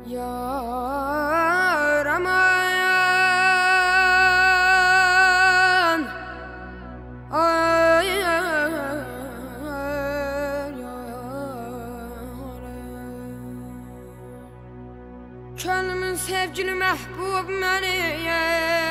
Yaraman ay Könlümün sevgili məhbub məniyəm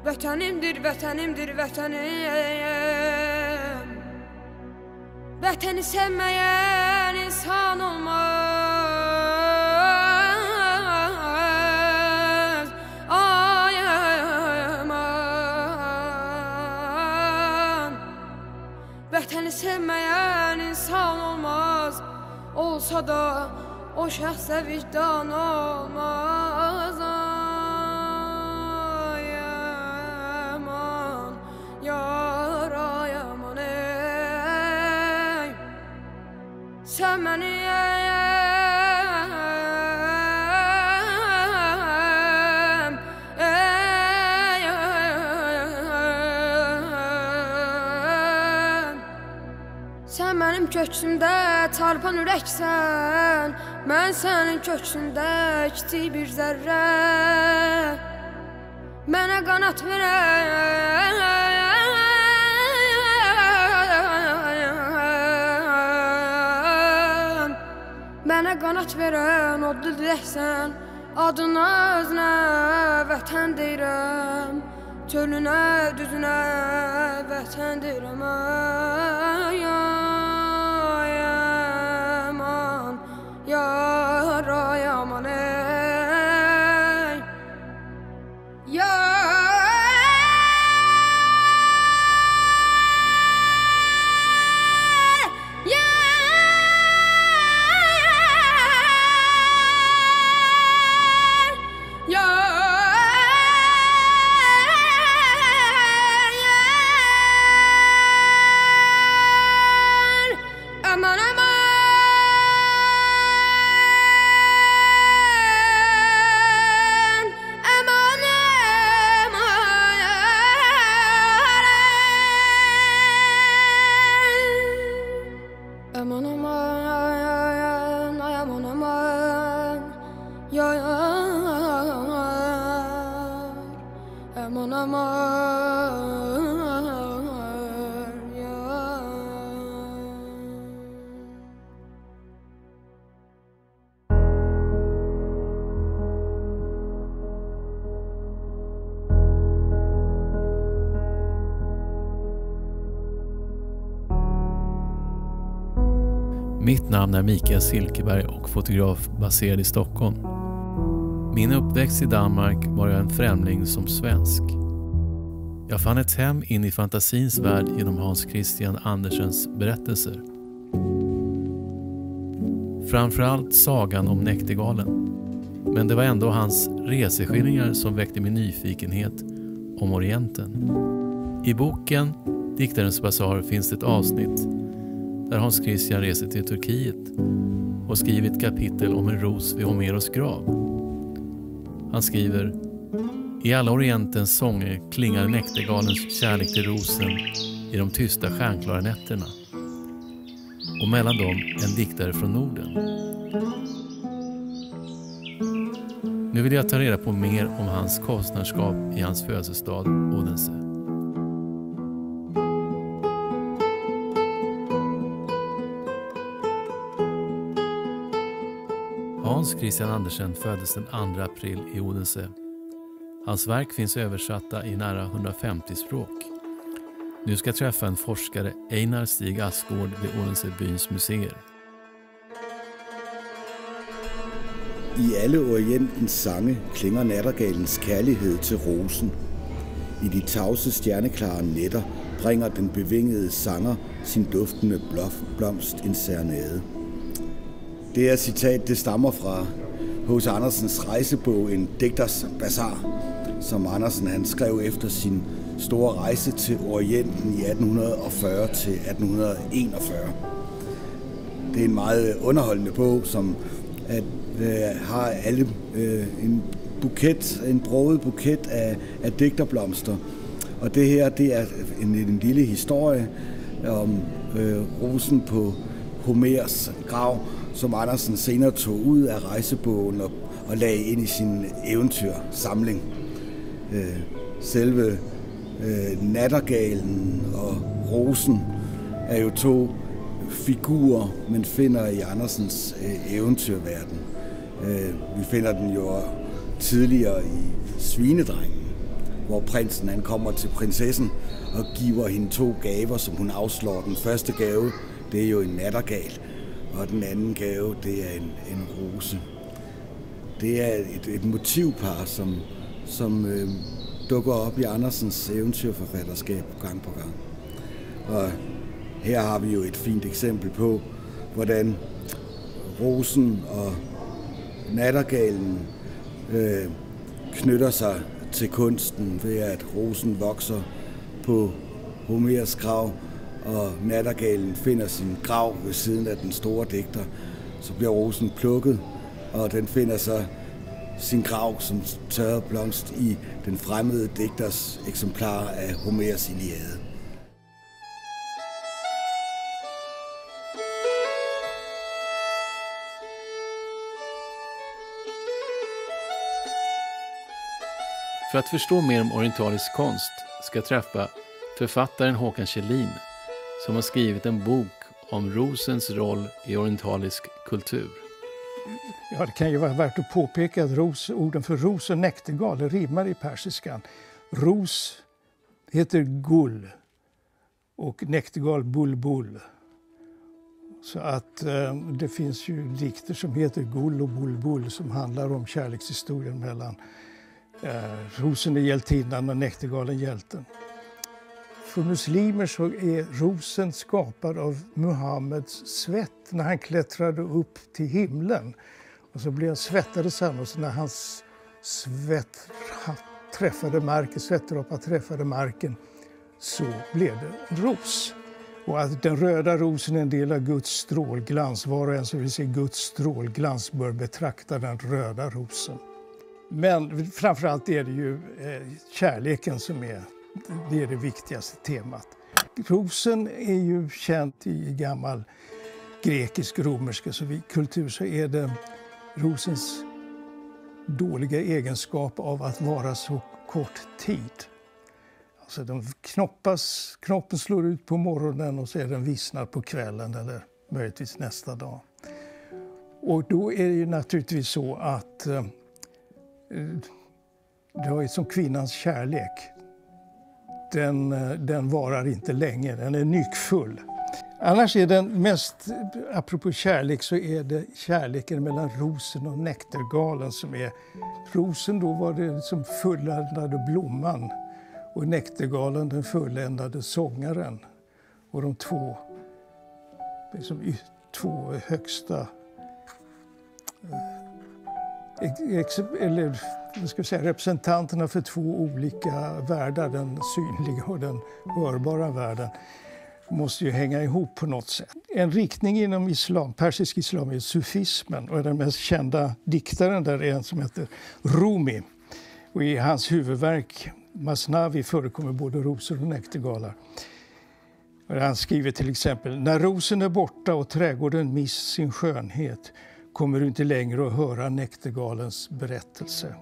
Vətənimdir, vətənimdir, vətənim Vətəni sevməyən insan olmaz Ay aman Vətəni sevməyən insan olmaz Olsa da o şəxsə vicdan olmaz Sen beni Sen benim köksümdə çarpan ürəksən Mən sənin köksündə kiçik bir zərrə Mənə qanat verən Mənə qanat verən odlu diləksən Adına özünə vətən deyirəm Çölünə, düzünə vətən deyirəm Ay aman, yar ay aman ey Aman aman, ay aman aman, yar Aman aman, yar Mitt namn är Mikael Silkeberg och fotograf baserad i Stockholm. Min uppväxt i Danmark var jag en främling som svensk. Jag fann ett hem in i fantasins värld genom Hans Christian Andersens berättelser. Framförallt sagan om Näktergalen. Men det var ändå hans reseskildringar som väckte min nyfikenhet om Orienten. I boken Diktarens basar finns det ett avsnitt där Hans Christian reser till Turkiet och skriver ett kapitel om en ros vid Homeros grav. Han skriver: I alla Orientens sånger klingar Näktergalens kärlek till rosen i de tysta stjärnklara nätterna. Och mellan dem en diktare från Norden. Nu vill jag ta reda på mer om hans konstnärskap i hans födelsestad Odense. Hans Christian Andersen föddes den 2 april i Odense. Hans verk finns översatta i nära 150 språk. Nu ska jag träffa en forskare, Einar Stig Asgård, vid Odense byns museer. I alle Orientens sange klinger nattergalens kærlighed til rosen. I de tavse stjerneklare nætter bringer den bevingede sanger sin duftende blomst en serenade. Det her citat, det stammer fra H.C. Andersens rejsebog, En digters basar, som Andersen han skrev efter sin store rejse til Orienten i 1840 til 1841. Det er en meget underholdende bog, som har alle en broget buket af digterblomster. Og det her, det er en lille historie om rosen på Homers grav, som Andersen senere tog ud af rejsebogen og lagde ind i sin eventyrsamling. Selve nattergalen og rosen er jo to figurer, man finder i Andersens eventyrverden. Vi finder den jo tidligere i Svinedrengen, hvor prinsen han kommer til prinsessen og giver hende 2 gaver, som hun afslår. Den første gave, det er jo en nattergal, og den anden gave, det er en rose. Det er et motivpar, som dukker op i Andersens eventyrforfatterskab gang på gang. Og her har vi jo et fint eksempel på, hvordan rosen og nattergalen knytter sig til kunsten ved, at rosen vokser på Homers grav, og nattergalen finder sin grav ved siden af den store digter. Så bliver rosen plukket, og den finder så sin grav som tørret blomst i den fremmede digters eksemplar af Homers Iliade. För att förstå mer om orientalisk konst ska jag träffa författaren Håkan Kjellin som har skrivit en bok om rosens roll i orientalisk kultur. Ja, det kan ju vara värt att påpeka att orden för ros och näktergal rimmar i persiskan. Ros heter gull och näktergal bulbul. Så att det finns ju dikter som heter Gull och bulbul som handlar om kärlekshistorien mellan rosen är hjältinnan och näktergalen hjälten. För muslimer så är rosen skapad av Muhammeds svett när han klättrade upp till himlen. Och så blev han svettades han, och så när hans svettdroppar träffade marken så blev det en ros. Och att den röda rosen är en del av Guds strålglans. Var och en som vill se Guds strålglans bör betrakta den röda rosen. Men framförallt är det ju kärleken som är det viktigaste temat. Rosen är ju känt i gammal grekisk, romersk kultur, så är det rosens dåliga egenskap av att vara så kort tid. Alltså knoppen slår ut på morgonen och så är den vissnad på kvällen eller möjligtvis nästa dag. Och då är det ju naturligtvis så att det var ju som kvinnans kärlek. Den varar inte länge, den är nyckfull. Annars är den mest, apropå kärlek, så är det kärleken mellan rosen och näktergalen som är. Rosen då var det som fulländade blomman och näktergalen den fulländade sångaren. Och de två högsta eller vad ska jag säga, representanterna för 2 olika världar, den synliga och den hörbara världen, måste ju hänga ihop på något sätt. En riktning inom persisk islam är sufismen, och den mest kända diktaren där är en som heter Rumi. Och i hans huvudverk Masnavi förekommer både rosor och näktergalar. Och han skriver till exempel: när rosen är borta och trädgården mist sin skönhet kommer du inte längre att höra näktergalens berättelse.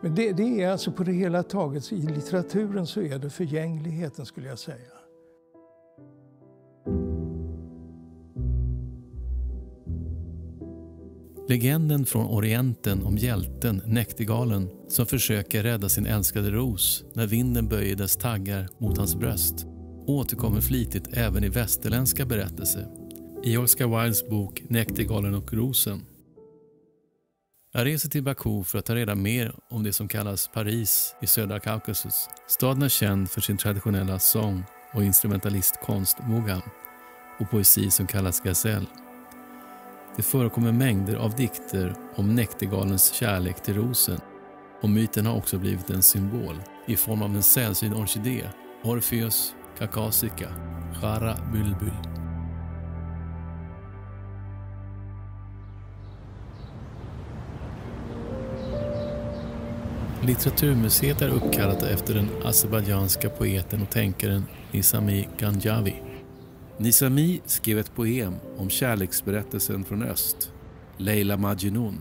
Men det är alltså på det hela taget, i litteraturen så är det förgängligheten, skulle jag säga. Legenden från Orienten om hjälten näktergalen som försöker rädda sin älskade ros när vinden böjer dess taggar mot hans bröst återkommer flitigt även i västerländska berättelser. I Oscar Wildes bok Näktergalen och rosen. Jag reser till Baku för att ta reda mer om det som kallas Paris i södra Kaukasus. Staden är känd för sin traditionella sång- och instrumentalistkonst Mugham och poesi som kallas gazelle. Det förekommer mängder av dikter om näktergalens kärlek till rosen, och myten har också blivit en symbol i form av en sällsynt orkidé, Orpheus caucasica, Khara bulbul. Litteraturmuseet är uppkallat efter den azerbajdzjanska poeten och tänkaren Nizami Ganjavi. Nizami skrev ett poem om kärleksberättelsen från öst, Leyla Majnun.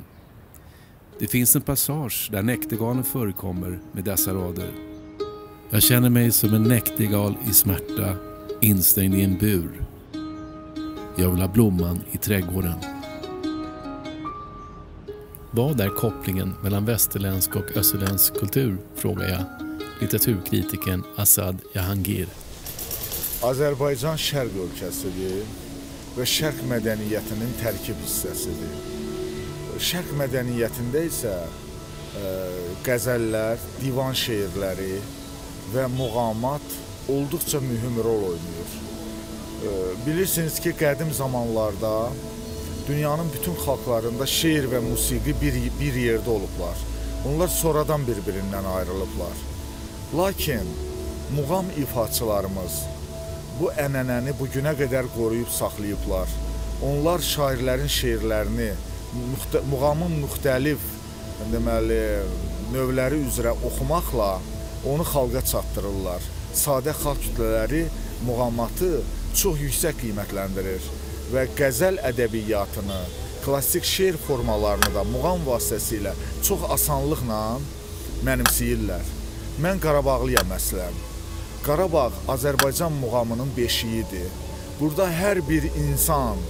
Det finns en passage där näktergalen förekommer med dessa rader. Jag känner mig som en näktergal i smärta, instängd i en bur. Jag vill ha blomman i trädgården. Vad är kopplingen mellan västerländsk och österländsk kultur, frågar jag litteraturkritiken Asad Jahangir. Azərbaycan şərq ölkəsidir və şərq mədəniyyətinin tərkib hissəsidir. Şərq mədəniyyətində isə qəzəllər, divan şeirləri və muğamat olduqca mühüm rol oynayır. Bilirsiniz ki, qədim zamanlarda dünyanın bütün xalqlarında şeir və musiqi bir yerdə olublar. Onlar sonradan bir-birindən ayrılıblar. Lakin muğam ifaçılarımız bu ənənəni bugünə qədər qoruyub saxlayıblar. Onlar şairlərin şeirlərini muğamın müxtəlif növləri üzrə oxumaqla onu xalqa çatdırırlar. Sadə xalq kütlələri muğamatı çox yüksək qiymətləndirir və qəzəl ədəbiyyatını, klassik şeir formalarını da muğam vasitəsilə çox asanlıqla mənimsəyirlər. Mən Qarabağlıyam əslən. Qarabağ Azərbaycan muğamının beşiyidir. Burada hər bir insan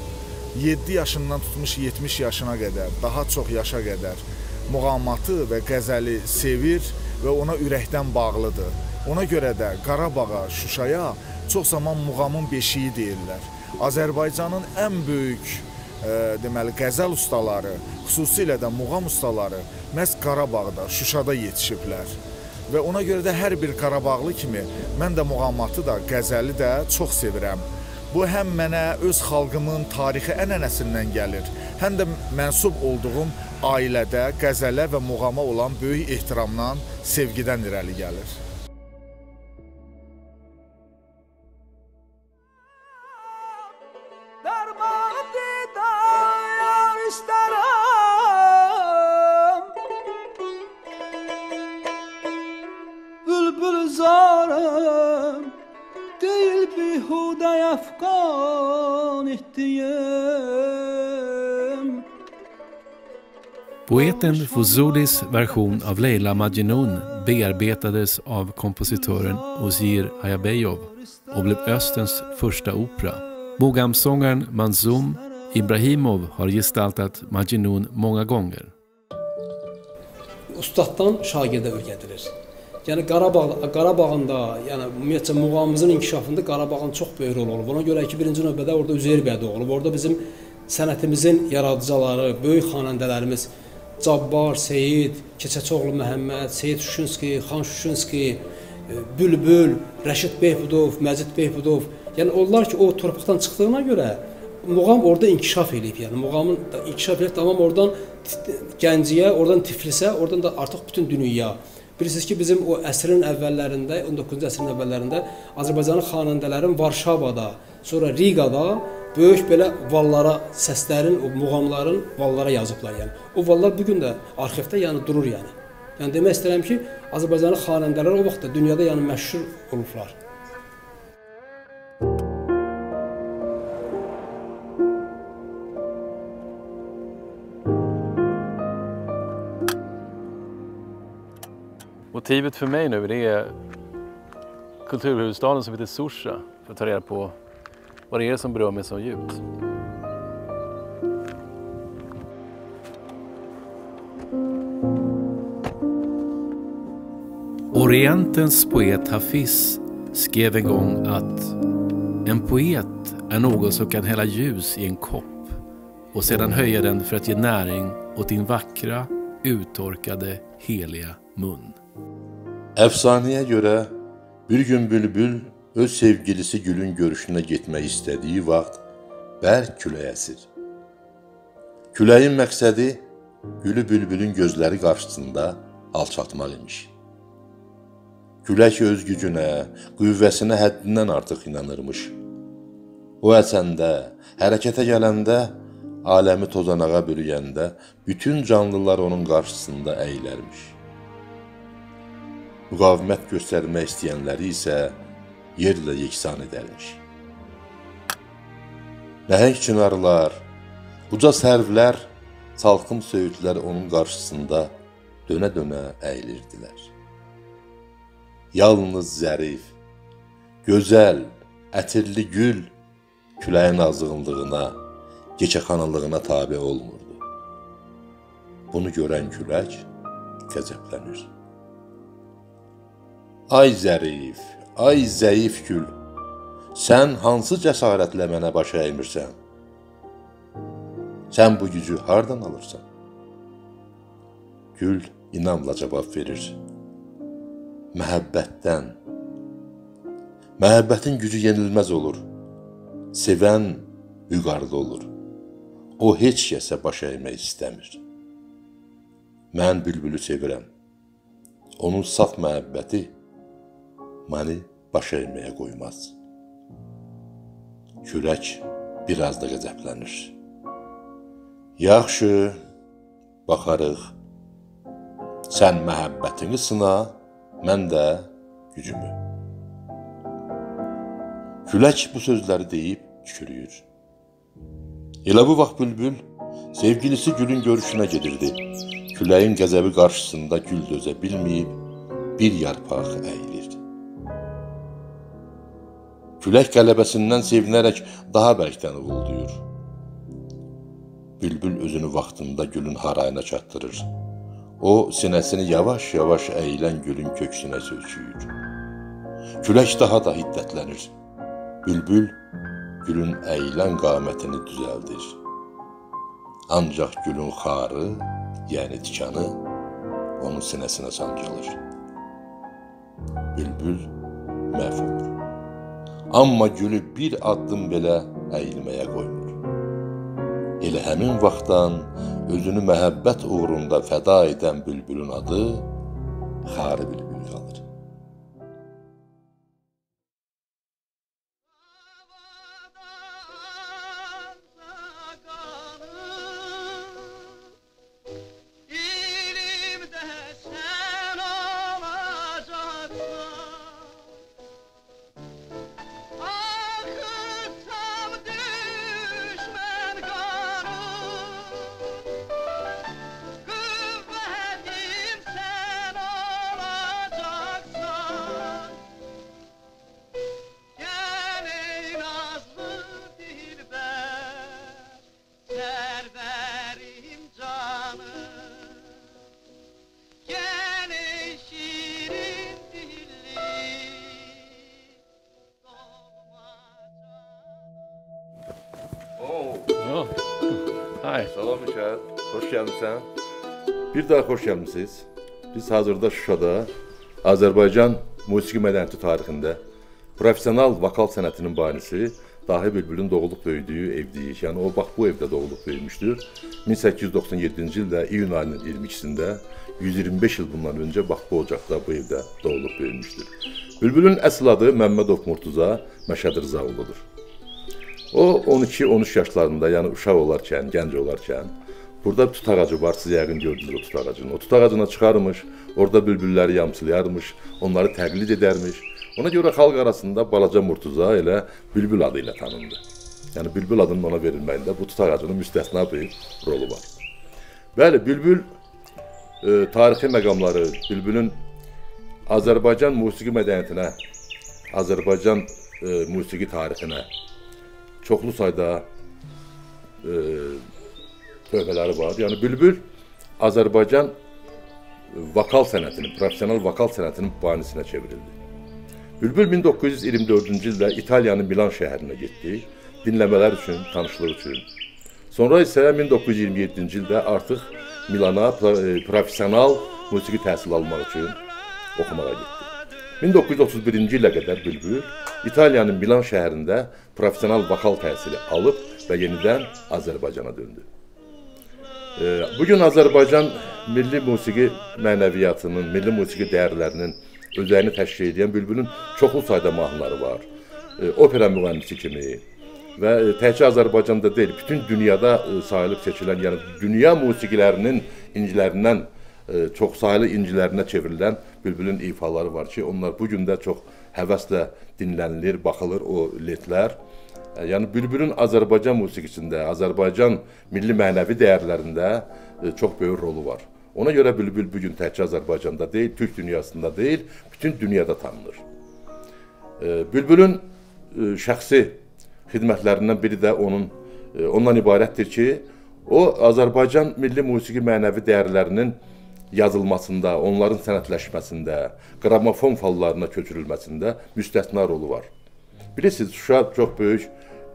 7 yaşından tutmuş 70 yaşına qədər, daha çox yaşa qədər muğamatı və qəzəli sevir və ona ürəkdən bağlıdır. Ona görə də Qarabağa, Şuşaya çox zaman muğamın beşiyi deyirlər. Azərbaycanın ən böyük qəzəl ustaları, xüsusilə də muğam ustaları məhz Qarabağda, Şuşada yetişiblər. Və ona görə də hər bir Qarabağlı kimi mən də muğamatı da, qəzəli də çox sevirəm. Bu həm mənə öz xalqımın tarixi ənənəsindən gəlir, həm də mənsub olduğum ailədə qəzələ və muğama olan böyük ehtiramdan, sevgidən irəli gəlir. Poeten Fuzulis version av Leyla Majnun bearbetades av kompositören Ozir Ayabeyov och blev Österns första opera. Muğamsångaren Manzum Ibrahimov har gestaltat Majnun många gånger. Ustaddan şagirdə öyrədilir. Yəni Qarabağın da, yəni ümumiyyətcə muğamımızın inkişafında Qarabağın çox böyük rol olub. Ona görə ki, birinci növbədə orada Üzeyir bəy doğulub. Orada bizim sənətimizin yaradıcıları, böyük xanəndələrimiz Cabbar, Seyid, Keçəçoğlu Məhəmməd, Seyid Şuşinski, Xan Şuşinski, Bülbül, Rəşid Behbudov, Məcid Behbudov. Yəni onlar ki, o torpaqdan çıxdığına görə muğam orada inkişaf edib. Yəni muğamın inkişaf edib, tamam oradan Gəncəyə, oradan Tiflisə, oradan da artıq bütün dünyaya. Bilirsiniz ki, bizim o əsrin əvvəllərində, 19-cu əsrin əvvəllərində Azərbaycanın xanəndələrin Varşavada, sonra Rigada böyük belə vallara, səslərin, o muğamların vallara yazıblar. Yəni. O vallar bugün də arxivdə yəni durur yəni. Yəni demək istəyirəm ki, Azərbaycanın xanəndələri o vaxtda dünyada yəni məşhur olublar. Motivet för mig nu, det är kulturhuvudstaden som heter Susha, för att ta reda på vad det är som berör mig så djupt. Orientens poet Hafiz skrev en gång att en poet är någon som kan hälla ljus i en kopp och sedan höja den för att ge näring åt din vackra, uttorkade, heliga mun. Əfsanəyə görə bir gün bülbül öz sevgilisi Gülün görüşünə getmək istədiyi vaxt bərk külək əsir. Küləyin məqsədi Gülü bülbülün gözləri qarşısında alçatmaq imiş. Külək öz gücünə, qüvvəsinə həddindən artıq inanırmış. O əsəndə, hərəkətə gələndə, aləmi tozanağa bürüyəndə bütün canlılar onun qarşısında əyilərmiş. müqavimət göstərmək istəyənləri isə yerlə yeksan edərmiş. Nəhəng çınarlar, uca sərvlər, salxım söyüdlər onun qarşısında dönə-dönə əyilirdilər. Yalnız zərif, gözəl, ətirli gül küləyin azğınlığına, gecəxanalığına tabe olmurdu. Bunu görən külək qəzəblənir. Ay zərif, ay zəif gül, sən hansı cəsarətlə mənə baş əymirsən? Sən bu gücü hardan alırsan? Gül inamla cavab verir. Məhəbbətdən. Məhəbbətin gücü yenilməz olur. Sevən vüqarlı olur. O heç kəsə baş əymək istəmir. Mən bülbülü sevirəm. Onun saf məhəbbəti məni baş əyməyə qoymaz. Külək biraz da qəzəblənir. Yaxşı, baxarıq. Sən məhəbbətini sına, mən də gücümü. Külək bu sözləri deyib tükürüyür. Elə bu vaxt bülbül sevgilisi gülün görüşünə gedirdi. Küləyin qəzəbi qarşısında gül dözə bilməyib bir yarpaq əyilir. Külək qələbəsindən sevinərək daha bərkdən uğulduyur. Bülbül özünü vaxtında gülün harayına çatdırır. O, sinəsini yavaş-yavaş əyilən gülün köksünə söyküyür. Külək daha da hiddətlənir. Bülbül gülün əyilən qamətini düzəldir. Ancaq gülün xarı, yəni tikanı, onun sinəsinə sancılır. Bülbül məhv olur. Amma gülü bir addım belə əyilməyə qoymur. Elə həmin vaxtdan özünü məhəbbət uğrunda fəda edən bülbülün adı Xarı bülbül qalır. Salam Mikael, hoş gəlmişsən. Bir daha xoş gəlmişsiniz. Biz hazırda Şuşada Azərbaycan musiqi mədəniyyəti tarixində professional vokal sənətinin banisi Dahi Bülbülün doğulub böyüdüyü evdəyik. Yəni o bax bu evdə doğulub böyümüşdür. 1897-ci ildə iyun ayının 22-sində 125 il bundan öncə bax bu ocaqda bu evdə doğulub böyümüşdür. Bülbülün əsl adı Məmmədov Murtuza Məşədi Rzaoğludur. O 12-13 yaşlarında, yəni uşaq olarkən, gənc olarkən burada tut ağacı var, siz yəqin gördünüz o tut ağacını. O tut ağacına çıxarmış, orada bülbülləri yamsılayarmış, onları təqlid edərmiş. Ona görə xalq arasında Balaca Murtuza elə bülbül adı ilə tanındı. Yəni bülbül adının ona verilməyində bu tut ağacının müstəsna bir rolu var. Bəli, bülbül tarixi məqamları, bülbülün Azərbaycan musiqi mədəniyyətinə, Azərbaycan musiqi tarixinə çoxlu sayda töhfələri var. Yəni bülbül Azərbaycan vokal sənətinin, professional vokal sənətinin banisinə çevrildi. Bülbül 1924-cü ildə İtaliyanın Milan şəhərinə getdi, dinləmələr üçün, tanışlıq üçün. Sonra isə 1927-ci ildə artıq Milana professional musiqi təhsil almaq üçün oxumağa getdi. 1931-ci ilə qədər Bülbül İtaliyanın Milan şəhərində professional vokal təhsili alıb və yenidən Azərbaycana döndü. Bugün Azərbaycan milli musiqi mənəviyyatının, milli musiqi dəyərlərinin özəyini təşkil edən Bülbülün çoxlu sayda mahnıları var. Opera müğənnisi kimi və təkcə Azərbaycanda deyil, bütün dünyada sayılıb seçilən, yəni dünya musiqilərinin incilərindən çoxsaylı incilərinə çevrilən Bülbülün ifaları var ki, onlar bugün də çox həvəslə dinlənilir, baxılır o lentlər. Yəni Bülbülün Azərbaycan musiqisində, Azərbaycan milli mənəvi dəyərlərində çox böyük rolu var. Ona görə Bülbül bugün təkcə Azərbaycanda deyil, Türk dünyasında deyil, bütün dünyada tanınır. Bülbülün şəxsi xidmətlərindən biri də ondan ibarətdir ki, o Azərbaycan milli musiqi mənəvi dəyərlərinin yazılmasında, onların sənətləşməsində, qramofon fallarına köçürülməsində müstəsna rolu var. Bilirsiniz, Şuşa çox böyük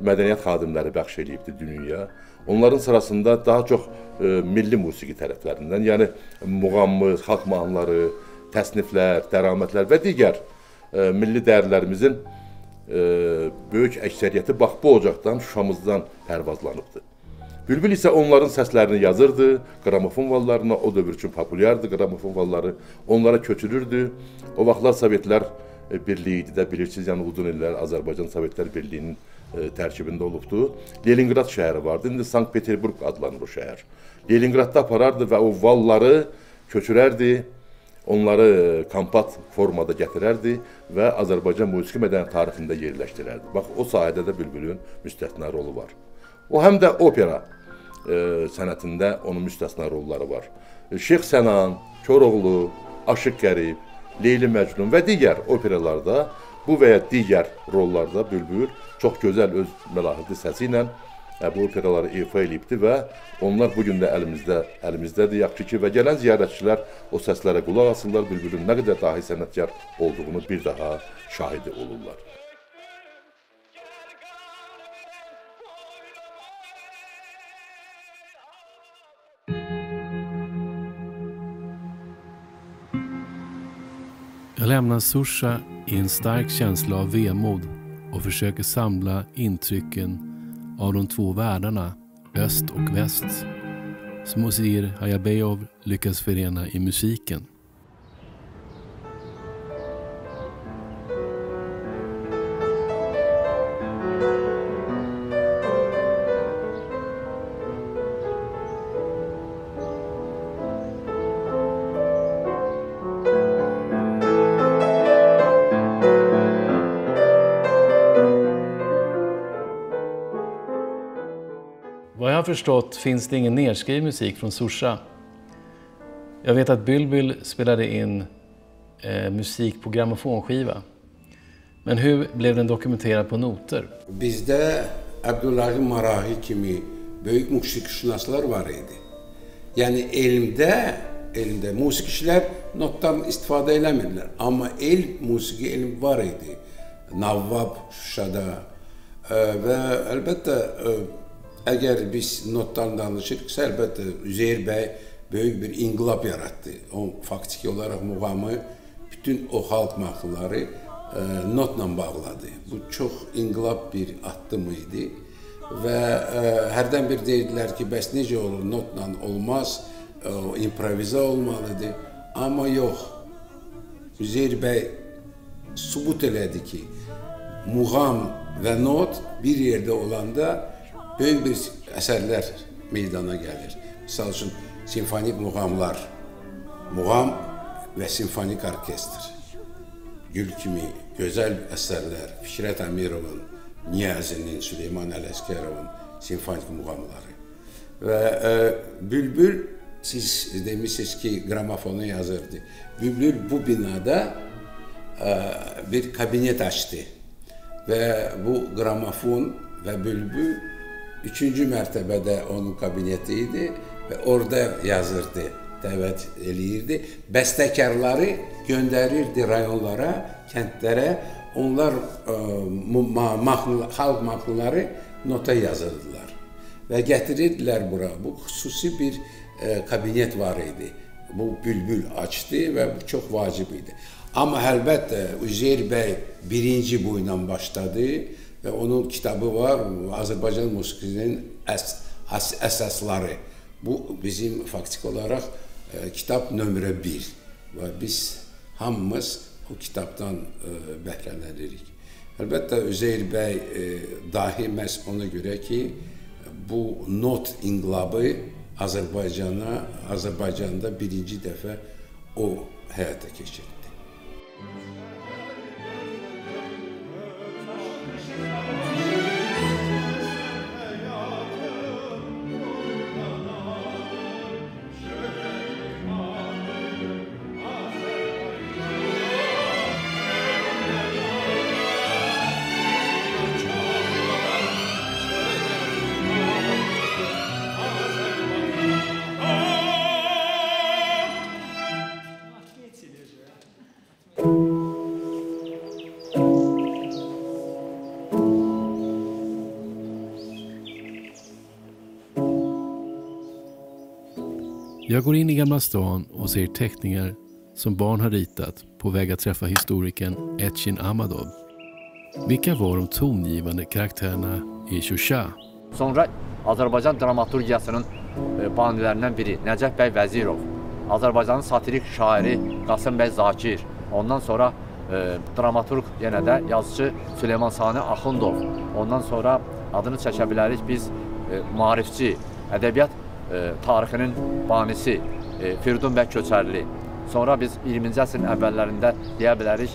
mədəniyyət xadimləri bəxş edibdir dünyaya. Onların sırasında daha çox milli musiqi tərəflərindən, yəni muğamımız, xalq mahnıları, təsniflər, dəramətlər və digər milli dəyərlərimizin böyük əksəriyyəti bax bu ocaqdan, Şuşamızdan pərvazlanıbdır. Bülbül isə onların səslərini yazırdı, qramofon vallarına, o dövr üçün populyardı qramofon valları, onlara köçürürdü. O vaxtlar Sovetlər Birliyi idi də, bilirsiniz, yəni uzun illər Azərbaycan Sovetlər Birliyinin tərkibində olubdu. Leningrad şəhəri vardı, indi Sankt-Peterburg adlanır o şəhər. Leningradda aparardı və o valları köçürərdi, onları kompakt formada gətirərdi və Azərbaycan musiqi mədəniyyət tarixində yerləşdirərdi. Bax, o sahədə də Bülbülün müstəsna rolu var. O həm də opera sənətində onun müstəsna rolları var. Şeyx Sənan, Koroğlu, Aşıq Qərib, Leyli Məcnun və digər operalarda bu və ya digər rollarda Bülbül çox gözəl öz məlahətli səsi ilə bu operaları ifa edibdi və onlar bugün də əlimizdədir. Yaxşı ki, və gələn ziyarətçilər o səslərə qulaq asırlar, Bülbülün nə qədər dahi sənətkar olduğunu bir daha şahidi olurlar. Jag lämnar Susha i en stark känsla av vemod och försöker samla intrycken av de två världarna, öst och väst, som Ozir Hayabeyov lyckas förena i musiken. Vad jag har förstått finns det ingen nedskriven musik från Susha. Jag vet att Bülbül spelade in musik på grammofonskiva. Men hur blev den dokumenterad på noter? Bizdə Abdullahi Marahi kimi böyük musiqişünaslar var idi. Yəni elmdə musiqişilər notdan istifadə eləmirlər. Amma musiqi elm var idi. Navvab Şuşada və əlbəttə əgər biz notdan danışırıqsa, əlbəttə Üzeyir bəy böyük bir inqilab yarattı. O faktiki olaraq muğamı, bütün o xalq mahnıları notla bağladı. Bu çox inqilab bir addım idi və hərdən bir deyirdilər ki, bəs necə olur, notla olmaz, improvizə olmalıdır. Amma yox, Üzeyir bəy sübut elədi ki, muğam və not bir yerdə olanda böyük bir əsərlər meydana gəlir. Misal üçün, simfonik muğamlar, muğam və simfonik orkestr, Gül kimi gözəl əsərlər, Fikrət Əmirovun, Niyazinin, Süleyman Ələskərovun simfonik muğamları. Və Bülbül, siz demişsiniz ki, gramofonu yazırdı. Bülbül bu binada bir kabinet açdı və bu gramofon və Bülbül 3-cü mərtəbədə onun kabineti idi və orada yazırdı, dəvət eləyirdi. Bəstəkarları göndərirdi rayonlara, kəndlərə. Onlar xalq mahnıları nota yazırdılar və gətirirdilər bura. Bu xüsusi bir kabinet var idi. Bu Bülbül açdı və bu çox vacib idi. Amma əlbəttə Üzeyir bəy birinci bu ilə başladı. Və onun kitabı var, Azərbaycan musiqisinin əsasları. Bu bizim faktik olaraq kitab nömrə 1 və biz hamımız o kitabdan bəhrələnirik. Əlbəttə Üzeyir bəy dahi məhz ona görə ki, bu not inqilabı Azərbaycanda birinci dəfə o həyata keçirdi. Jag går in i Gamla stan och ser teckningar som barn har ritat på väg att träffa historikern Etchin Amadov. Vilka var de tongivande karaktärerna i Şuşa? Sonra Azərbaycan dramaturgiyasının banilərindən biri Nəcəf bəy Vəzirov, Azərbaycanın satirik şairi Qasım bəy Zakir, ondan sonra dramaturg yenə də yazıcı Süleyman Sani Axundov, ondan sonra adını çəkə bilərik biz maarifçi, ədəbiyyat tarixinin banisi Firidun bəy Köçərli. Sonra biz 20-ci əsrin əvvəllərində deyə bilərik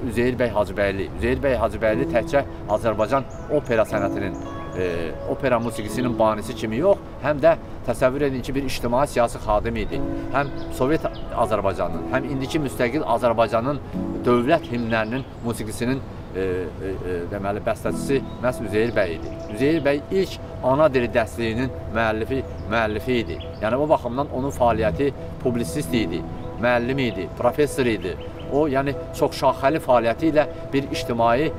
Üzeyir bəy Hacıbəyli. Üzeyir bəy Hacıbəyli təkcə Azərbaycan opera sənətinin, opera musiqisinin banisi kimi yox, həm də təsəvvür edin ki, bir ictimai-siyasi xadim idi. Həm Sovet Azərbaycanının, həm indiki müstəqil Azərbaycanın dövlət himnlərinin musiqisinin deməli bəstəçisi məhz Üzeyir bəy idi. Üzeyir bəy ilk ana dili dərsliyinin müəllifi idi. Yəni o baxımdan onun fəaliyyəti publisist idi, müəllim idi, professor idi. O, yəni çox şaxəli fəaliyyəti ilə bir ictimai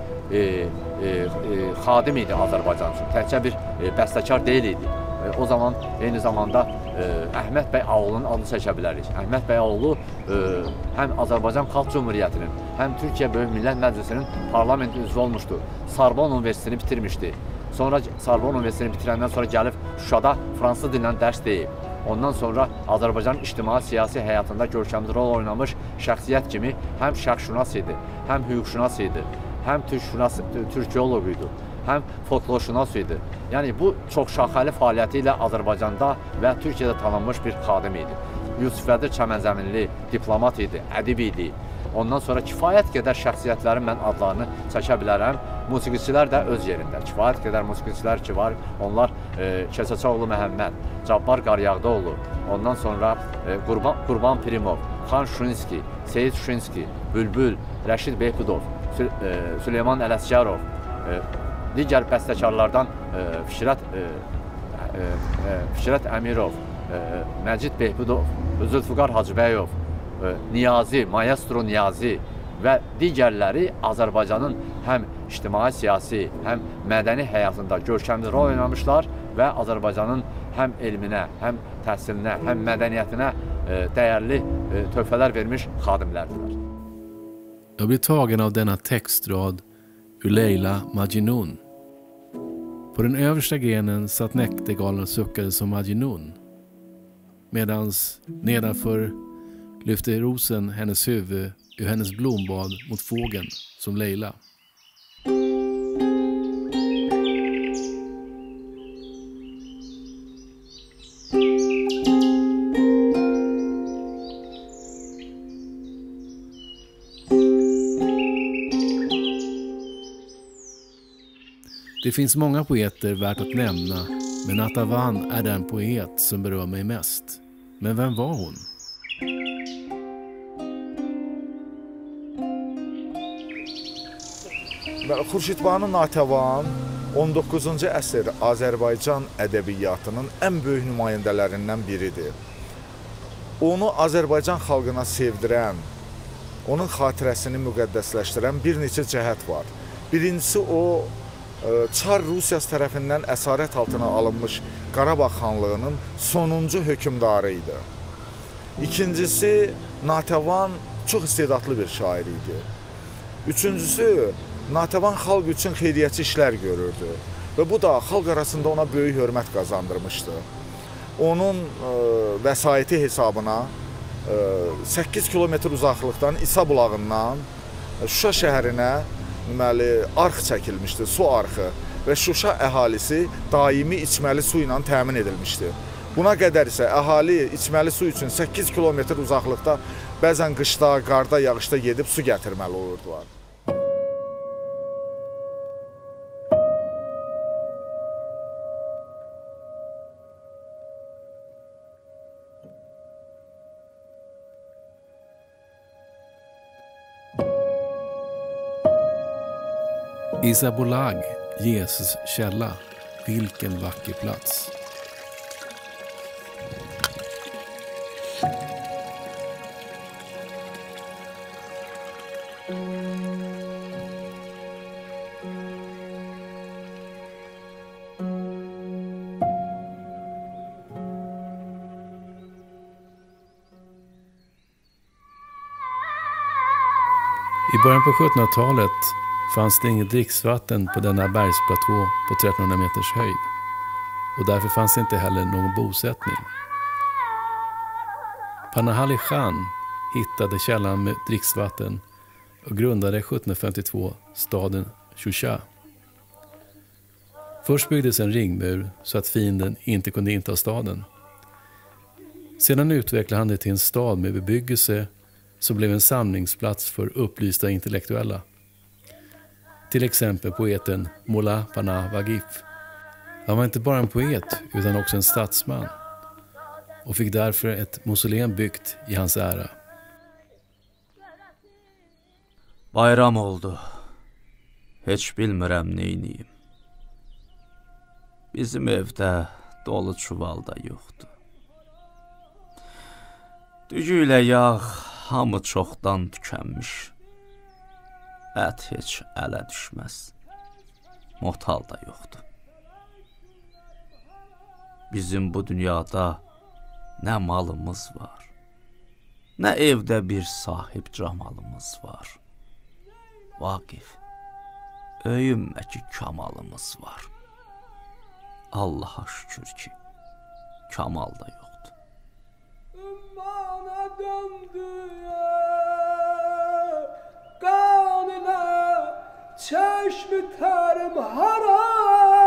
xadim idi Azərbaycan üçün. Təkcə bir bəstəkar deyil idi. O zaman eyni zamanda Əhməd bəy Ağolunun adını çəkə bilərik. Əhməd bəy Ağolu həm Azərbaycan Xalq Cumhuriyyətinin, həm Türkiyə Böyük Millət Məclisinin parlament üzvü olmuşdu. Sorbonne Universitetini bitirmişdi. Sonra Sorbonne Universitetini bitirəndən sonra gəlib Şuşada fransız dilindən dərs deyib. Ondan sonra Azərbaycanın ictimai-siyasi həyatında görkəmli rol oynamış şəxsiyyət kimi həm şərqşünas idi, həm hüquqşünas idi, həm türkiyoloq idi, həm folklorşünas idi. Yəni bu çox şaxəli fəaliyyəti ilə Azərbaycanda və Türkiyədə tanınmış bir xadim idi. Yusifədir Çəmənzəminli diplomat idi, ədib idi. Ondan sonra kifayət qədər şəxsiyyətlərin mən adlarını çəkə bilərəm. Musiqiçilər də öz yerində. Kifayət qədər musiqiçilər ki var. Onlar Keçəçoğlu Məhəmməd, Cabbar Qaryağdıoğlu, ondan sonra Qurban Pirimov, Xan Şuinski, Seyid Şuinski, Bülbül, Rəşid Behbudov, Süleyman Ələsgərov, digər bəstəkarlardan Fikrət Əmirov, Məcid Behbudov, Zülfüqar Hacıbəyov, Niyazi, Maestro Niyazi və digərləri Azərbaycanın həm ictimai-siyasi, həm mədəni həyatında görkəmli rol oynamışlar və Azərbaycanın həm elminə, həm təhsilinə, həm mədəniyyətinə dəyərli töhfələr vermiş xadimlərdirlər. Jag blev tagen av denna textrad ur Leila Majnun. På den översta grenen satt näktergalen och suckade som Majnun, medans nedanför lyfte rosen hennes huvud ur hennes blombad mot fågeln som Leila. Det finns många poeter värt att nämna, men Nathavan är den poet som berör mig mest. Men vem var hon? Xurşidbanu Natəvan 19-cu əsr Azərbaycan ədəbiyyatının ən böyük nümayəndələrindən biridir. Onu Azərbaycan xalqına sevdirən, onun xatirəsini müqəddəsləşdirən bir neçə cəhət var. Birincisi o, Çar Rusiyası tərəfindən əsarət altına alınmış Qarabağ xanlığının sonuncu hökmdarı idi. İkincisi, Natəvan çox istedadlı bir şair idi. Üçüncüsü, Natəvan xalq üçün xeyriyyəçi işlər görürdü və bu da xalq arasında ona böyük hörmət qazandırmışdı. Onun vəsaiti hesabına 8 kilometr uzaqlıqdan İsa bulağından Şuşa şəhərinə arx çəkilmişdi, su arxı və Şuşa əhalisi daimi içməli su ilə təmin edilmişdi. Buna qədər isə əhali içməli su üçün 8 kilometr uzaqlıqda bəzən qışda, qarda, yağışda gedib su gətirməli olurdular. Isabolag, Jesus källa, vilken vacker plats. I början på 1700-talet fanns det inget dricksvatten på denna bergsplatå på 1300 meters höjd och därför fanns det inte heller någon bosättning. Panahalli Khan hittade källan med dricksvatten och grundade 1752 staden Shusha. Först byggdes en ringmur så att fienden inte kunde inta staden. Sedan utvecklade han det till en stad med bebyggelse som blev en samlingsplats för upplysta intellektuella. Till exempel poeten Mullah Pana Waqif. Han var inte bara en poet utan också en statsman och fick därför ett mausoleum byggt i hans ära. Bayram oldu. Heç bilmirəm neyniyim. Bizim evdə dolu çuvalda yoxdur. Düyü ilə yağ hamı çoxdan tükənmiş. Ət heç ələ düşməz. Motal da yoxdur. Bizim bu dünyada nə malımız var, nə evdə bir sahib camalımız var. Vaqif, öyünmə ki kamalımız var. Allaha şükür ki, kamal da yoxdur. Ümmana döndü qanına, çeşmi tərim haray,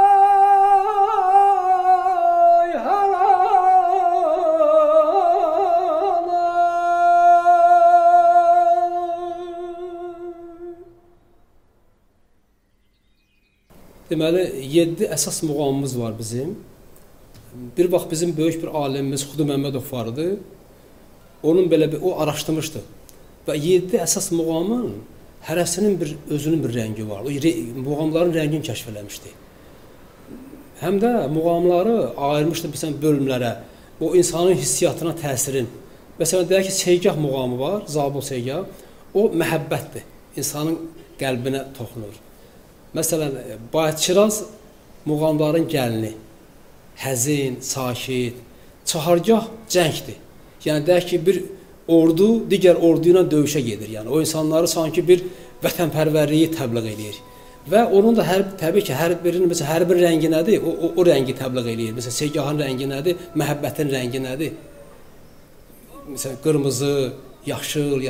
haray. Deməli, 7 əsas muğamımız var bizim. Bir vaxt bizim böyük bir alimimiz Xudu Məmmədov var idi. Onun belə bir, o araşdırmışdı. Və 7 əsas muğamın hərəsinin özünün bir rəngi var. O muğamların rəngini kəşf eləmişdi. Həm də muğamları ayırmışdı məsələn bölümlərə. O insanın hissiyatına təsirin. Məsələn, deyək ki, Seygah muğamı var, Zabul Seygah. O məhəbbətdir. İnsanın qəlbinə toxunur. Məsələn, Bayat Şiraz muğamların gəlini, həzin, sakit, çahargah cəngdir. Yəni, deyək ki, bir ordu digər ordu ilə döyüşə gedir. Yəni, o insanları sanki bir vətənpərvərliyi təbliğ edir. Və onun da təbii ki, hər bir rəngi nədir? O rəngi təbliğ edir. Məsələn, Seygahın rəngi nədir? Məhəbbətin rəngi nədir? Məsələn, qırmızı, yaşıl,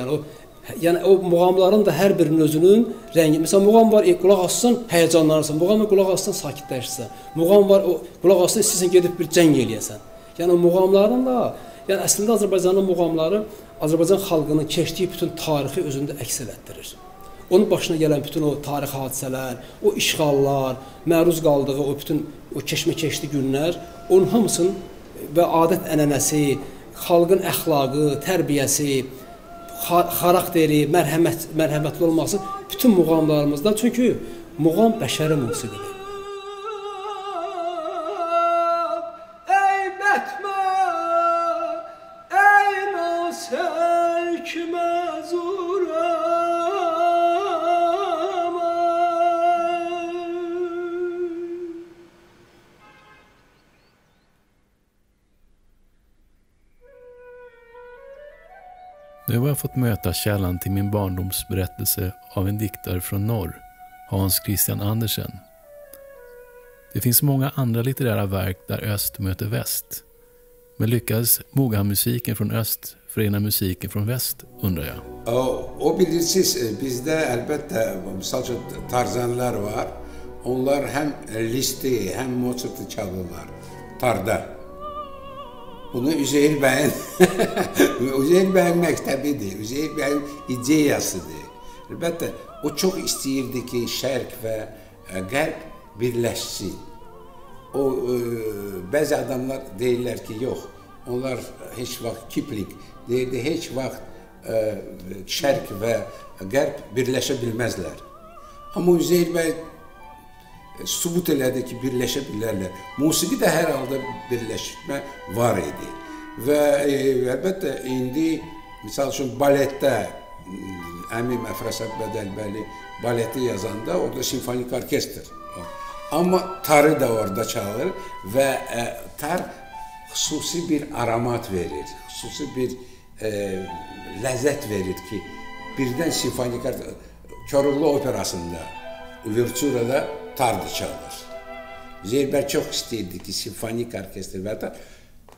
yəni o muğamların da hər birinin özünün rəngi. Məsələn, muğam var, qulaq assın, həyəcanlanırsan. Muğam var, qulaq assın, sakitləşirsən. Muğam var, qulaq assın, istəyirsən gedib bir cəng eləyəsən. Yəni, muğamların da, yəni əslində Azərbaycanın muğamları Azərbaycan xalqının keçdiyi bütün tarixi özündə əks elətdirir. Onun başına gələn bütün o tarixi hadisələr, o işğallar, məruz qaldığı o bütün o keçdi günlər, onun hamısının və adət ənənəsi, xalqın əxlaqı, tərbiyəsi, xarakteri, mərhəmətli olması bütün muğamlarımızda. Çünki muğam bəşəri musiqidir. Nu har jag fått möta källan till min barndomsberättelse av en diktare från norr, Hans Christian Andersen. Det finns många andra litterära verk där öst möter väst. Men lyckas Mugham-musiken från öst förena musiken från väst, undrar jag. O bilirsiniz, bizdə əlbəttə misal üçün tarzanlar var. Onlar həm listi, həm Mozart'ı çalırlar tarda. Bunu Üzeyir bəyin məktəbidir, Üzeyir bəyin ideyasıdır. Əlbəttə, o çox istəyirdi ki, şərq və qərb birləşsin. Bəzi adamlar deyirlər ki, yox, onlar heç vaxt Kipling deyirdi, heç vaxt şərq və qərb birləşə bilməzlər. Amma Üzeyir bəy sübut elədi ki, birləşə bilərlər. Musiqi də hər halda birləşmə var idi. Və əlbəttə, indi, misal üçün, baletdə, Əmim Əfrasəb Bədəlbəli baleti yazanda, orada simfonik orkestr. Amma tarı da orada çalır və tar xüsusi bir aromat verir, xüsusi bir ləzzət verir ki, birdən simfonik Koroğlu operasında, Uverturada tardı çalır. Üzeyir bəy çox istəyirdi ki, simfonik orkestr və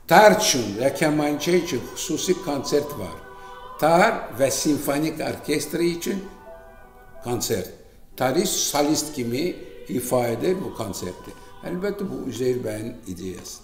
tar üçün və kəmançə üçün xüsusi konsert var. Tar və simfonik orkestri üçün konsert. Tarih solist kimi ifa edir bu konserti. Əlbəttə, bu Üzeyir bəyin ideyasıdır.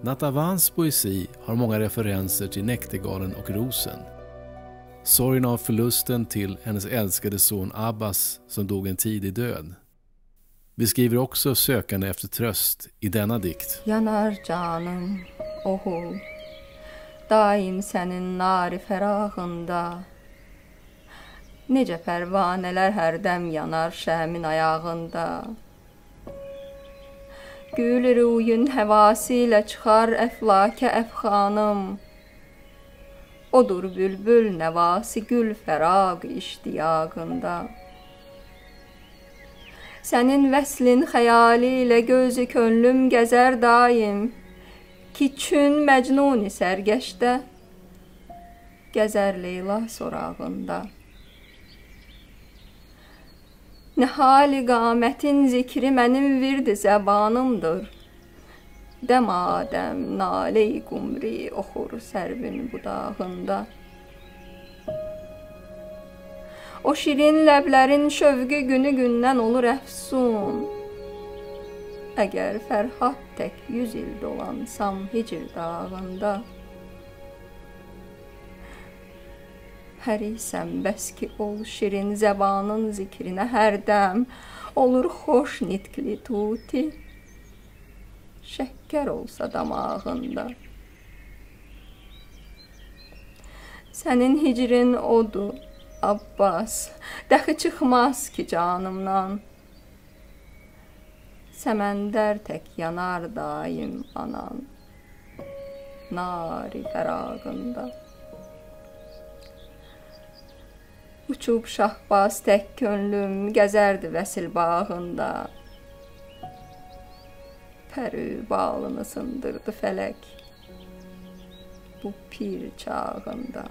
Natavans poesi har många referenser till Näktergalen och Rosen. Sorgen av förlusten till hennes älskade son Abbas som dog en tidig död. Beskriver också sökande efter tröst i denna dikt. Yanar canım, oğul, daim senin nari ferahında. Necə pərvanələr hərdəm yanar şəmin ayağında. Gül ruyun həvasıyla çıxar əflakə əfxanım. Odur bülbül nəvası gül fəraq iştiyaqında. Sənin vəslin xəyali ilə gözü könlüm gəzər daim. Ki çün məcnuni sərgəşdə gəzər Leyla sorağında. Nihali qamətin zikri mənim virdi zəbanımdır. Dəmadəm nalə-i qumri oxur sərvin budağında. O şirin ləblərin şövqü günü gündən olur əfsun. Əgər Fərhad tək 100 il dolansam Hicr dağında. Hərisəm bəs ki ol şirin zəbanın zikrinə hərdəm. Olur xoş nitqli tuti, şəkkər olsa damağında. Sənin hicrin odur, Abbas, dəxi çıxmaz ki canımdan. Səməndər tək yanar daim anan, nari fərağında. Uçub şahbaz tək könlüm gəzərdi vəsil bağında. Pərü balını sındırdı fələk bu pir çağında.